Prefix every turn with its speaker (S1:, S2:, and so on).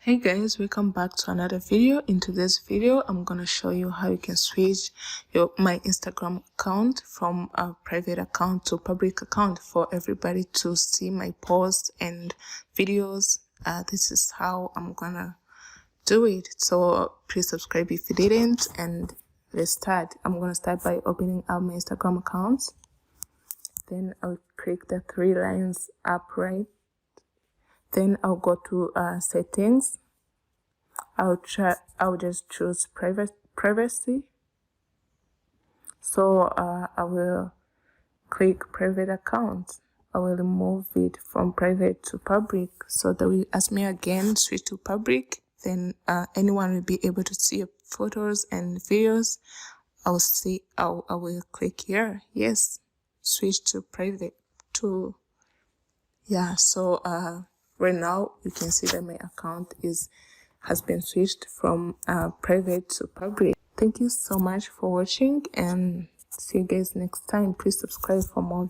S1: Hey guys, welcome back to another video. In today's video I'm gonna show you how you can switch my Instagram account from a private account to public account for everybody to see my posts and videos. This is how I'm gonna do it, so please subscribe if you didn't, and let's start. I'm gonna start by opening up my Instagram account. Then I'll click the three lines up right. Then I'll go to settings. I'll just choose privacy. So I will click private account. I will move it from private to public, so that will ask me again switch to public. Then anyone will be able to see your photos and videos. I will click here, yes, switch to private to, yeah. So right now you can see that my account has been switched from private to public. Thank you so much for watching, and see you guys next time. Please subscribe for more